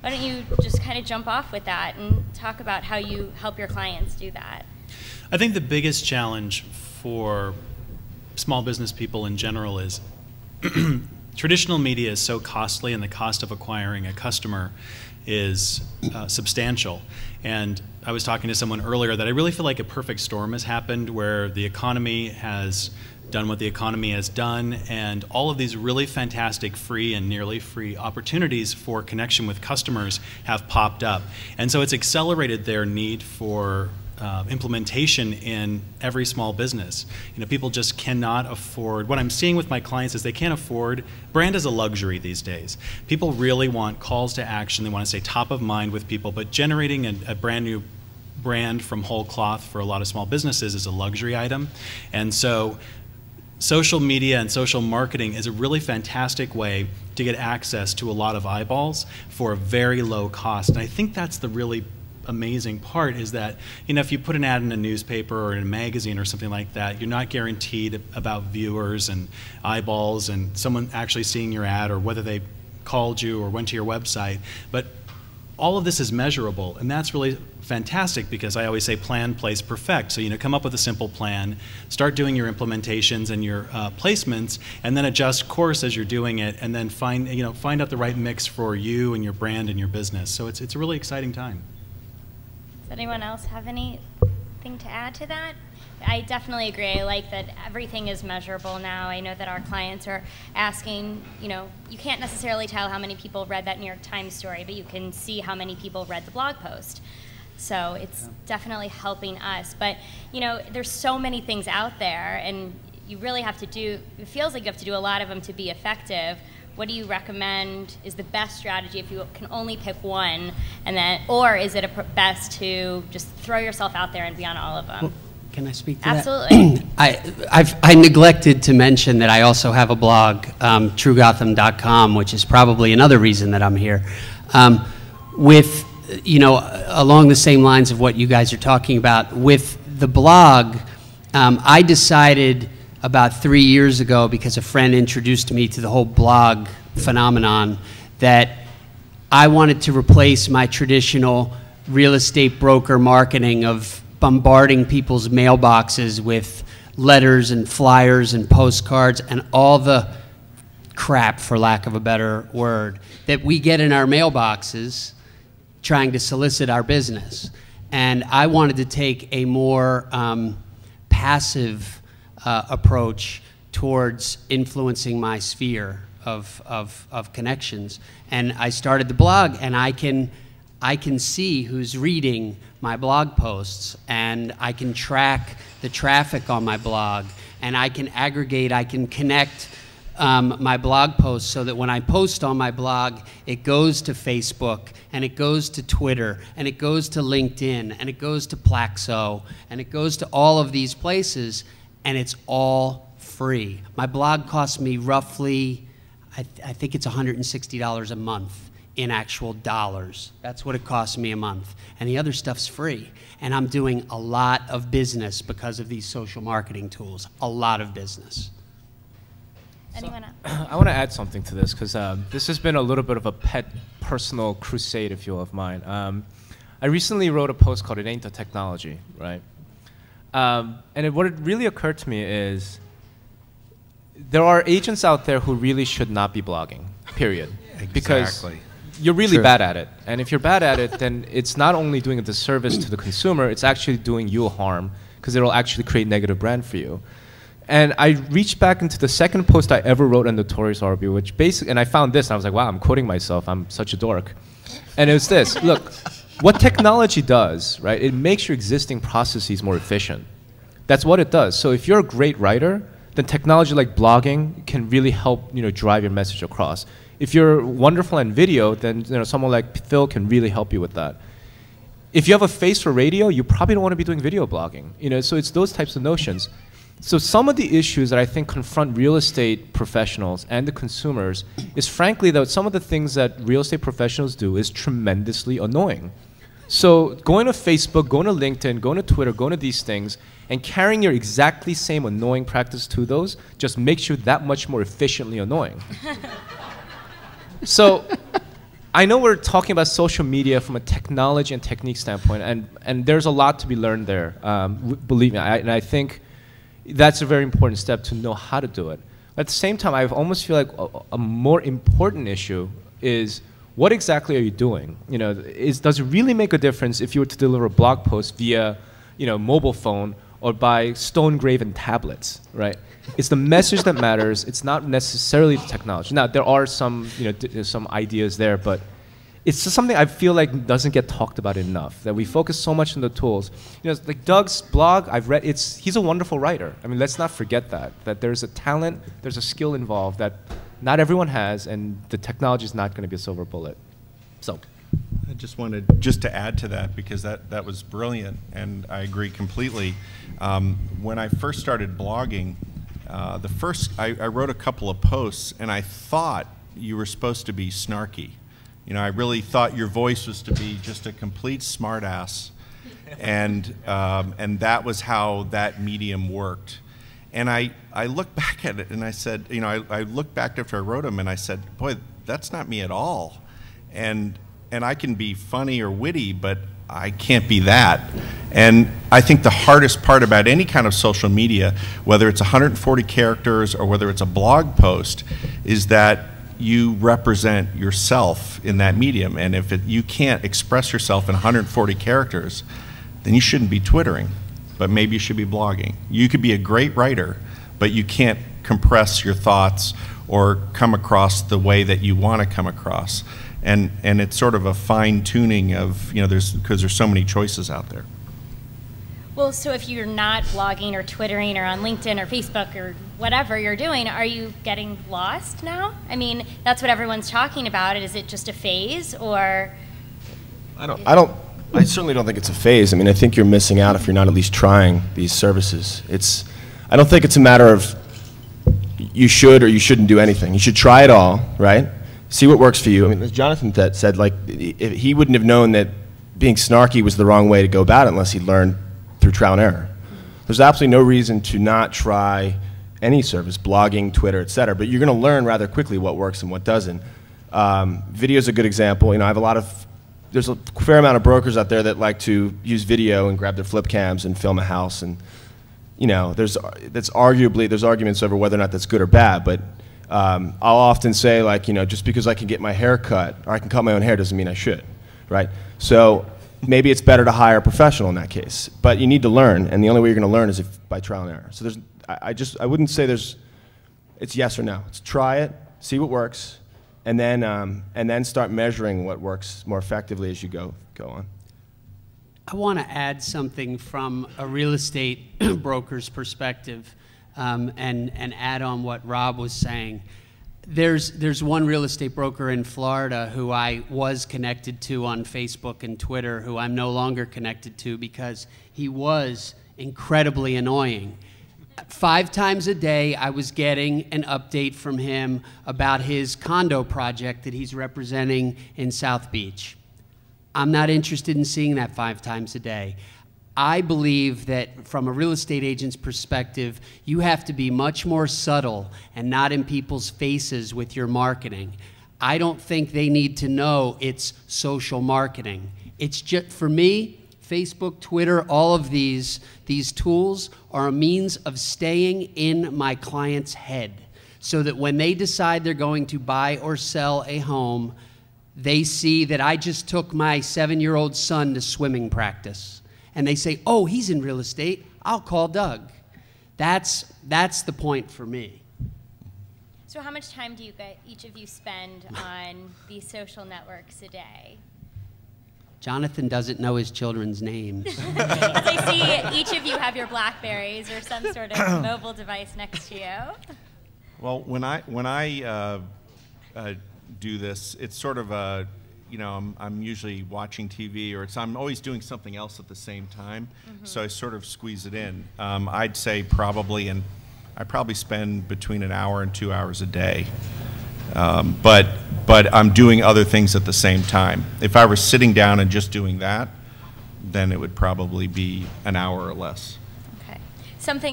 why don't you just kind of jump off with that and talk about how you help your clients do that? I think the biggest challenge for small business people in general is traditional media is so costly, and the cost of acquiring a customer is substantial. And I was talking to someone earlier that I really feel like a perfect storm has happened, where the economy has done what the economy has done, and all of these really fantastic free and nearly free opportunities for connection with customers have popped up. And so it's accelerated their need for implementation in every small business. You know, people just cannot afford, what I'm seeing with my clients is they can't afford, brand is a luxury these days. People really want calls to action, they want to stay top of mind with people, but generating a brand new brand from whole cloth for a lot of small businesses is a luxury item. And so social media and social marketing is a really fantastic way to get access to a lot of eyeballs for a very low cost. And I think that's the really amazing part, is that, you know, if you put an ad in a newspaper or in a magazine or something like that, you're not guaranteed about viewers and eyeballs and someone actually seeing your ad, or whether they called you or went to your website. But all of this is measurable, and that's really fantastic, because I always say plan, place, perfect. So, you know, come up with a simple plan, start doing your implementations and your placements, and then adjust course as you're doing it, and then find out the right mix for you and your brand and your business. So it's a really exciting time. Does anyone else have anything to add to that? I definitely agree. I like that everything is measurable now. I know that our clients are asking, you know, you can't necessarily tell how many people read that New York Times story, but you can see how many people read the blog post. So it's definitely helping us. But, you know, there's so many things out there, and you really have to do, it feels like you have to do a lot of them to be effective. What do you recommend is the best strategy if you can only pick one, and then, or is it best to just throw yourself out there and be on all of them? Well, can I speak to Absolutely. that? I neglected to mention that I also have a blog, TrueGotham.com, which is probably another reason that I'm here. With, you know, along the same lines of what you guys are talking about, with the blog, I decided about 3 years ago, because a friend introduced me to the whole blog phenomenon, that I wanted to replace my traditional real estate broker marketing of bombarding people's mailboxes with letters and flyers and postcards and all the crap, for lack of a better word, that we get in our mailboxes trying to solicit our business. And I wanted to take a more passive approach towards influencing my sphere of connections. And I started the blog, and I can see who's reading my blog posts, and I can track the traffic on my blog, and I can aggregate, I can connect my blog posts so that when I post on my blog, it goes to Facebook, and it goes to Twitter, and it goes to LinkedIn, and it goes to Plaxo, and it goes to all of these places, and it's all free. My blog costs me roughly, I think it's $160 a month in actual dollars. That's what it costs me a month. And the other stuff's free. And I'm doing a lot of business because of these social marketing tools. A lot of business. Anyone else? I want to add something to this, because this has been a little bit of a pet personal crusade, if you will, of mine. I recently wrote a post called "It Ain't the Technology," right? What it really occurred to me is there are agents out there who really should not be blogging, period. Exactly. Because you're really bad at it. And if you're bad at it, then it's not only doing a disservice to the consumer, it's actually doing you a harm, because it'll actually create negative brand for you. And I reached back into the second post I ever wrote on Notorious RB, which basically, and I found this, and I was like, wow, I'm quoting myself, I'm such a dork. And it was this, look, what technology does, right, it makes your existing processes more efficient. That's what it does. So if you're a great writer, then technology like blogging can really help, you know, drive your message across. If you're wonderful in video, then, you know, someone like Phil can really help you with that. If you have a face for radio, you probably don't want to be doing video blogging. You know, so it's those types of notions. So some of the issues that I think confront real estate professionals and the consumers is frankly that some of the things that real estate professionals do is tremendously annoying. So going to Facebook, going to LinkedIn, going to Twitter, going to these things, and carrying your exactly same annoying practice to those just makes you that much more efficiently annoying. So I know we're talking about social media from a technology and technique standpoint, and there's a lot to be learned there. Believe me, and I think that's a very important step to know how to do it. At the same time, I almost feel like a more important issue is what exactly are you doing? You know, does it really make a difference if you were to deliver a blog post via, mobile phone or by stone-graven tablets, right? It's the message that matters. It's not necessarily the technology. Now, there are some, some ideas there, but it's just something I feel like doesn't get talked about enough, that we focus so much on the tools. Like Doug's blog, I've read, he's a wonderful writer. I mean, let's not forget that there's a talent, there's a skill involved that not everyone has, and the technology is not going to be a silver bullet. So. I just wanted to add to that, because that was brilliant, and I agree completely. When I first started blogging, I wrote a couple of posts, and I thought you were supposed to be snarky. I really thought your voice was to be just a complete smartass, and that was how that medium worked. And I looked back at it, and I said, I looked back after I wrote them, and I said, boy, that's not me at all. And I can be funny or witty, but I can't be that. And I think the hardest part about any kind of social media, whether it's 140 characters or whether it's a blog post, is that you represent yourself in that medium. And if you can't express yourself in 140 characters, then you shouldn't be Twittering, but maybe you should be blogging. You could be a great writer, but you can't compress your thoughts or come across the way that you want to come across. And it's sort of a fine tuning of, because there's so many choices out there. Well, so if you're not blogging or Twittering or on LinkedIn or Facebook or whatever you're doing, are you getting lost now? I mean, that's what everyone's talking about. Is it just a phase, or? I certainly don't think it's a phase. I mean, I think you're missing out if you're not at least trying these services. I don't think it's a matter of you should or you shouldn't do anything. You should try it all, right? See what works for you. I mean, as Jonathan said, like, he wouldn't have known that being snarky was the wrong way to go about it unless he'd learned through trial and error. There's absolutely no reason to not try any service, blogging, Twitter, et cetera, but you're going to learn rather quickly what works and what doesn't. Video is a good example. I have there's a fair amount of brokers out there that like to use video and grab their flip cams and film a house, and there's arguments over whether or not that's good or bad, but I'll often say, like, just because I can get my hair cut or I can cut my own hair doesn't mean I should, right? So maybe it's better to hire a professional in that case, but you need to learn, and the only way you're going to learn is by trial and error. So I wouldn't say it's yes or no. It's try it, see what works, and then start measuring what works more effectively as you go on. I want to add something from a real estate broker's perspective, and add on what Rob was saying. There's one real estate broker in Florida who I was connected to on Facebook and Twitter, who I'm no longer connected to because he was incredibly annoying. 5 times a day, I was getting an update from him about his condo project that he's representing in South Beach. I'm not interested in seeing that 5 times a day. I believe that from a real estate agent's perspective, you have to be much more subtle and not in people's faces with your marketing. I don't think they need to know it's social marketing. It's just, for me, Facebook, Twitter, all of these tools are a means of staying in my client's head so that when they decide they're going to buy or sell a home, they see that I just took my 7-year-old son to swimming practice. And they say, oh, he's in real estate, I'll call Doug. That's the point for me. So how much time do each of you spend on these social networks a day? Jonathan doesn't know his children's names. Because I see each of you have your Blackberries or some sort of mobile device next to you. Well, when I do this, it's sort of a, I'm usually watching TV, or I'm always doing something else at the same time, so I sort of squeeze it in. I'd say probably, and I probably spend between an hour and 2 hours a day, but I'm doing other things at the same time. If I were sitting down and just doing that, then it would probably be an hour or less. Okay. Something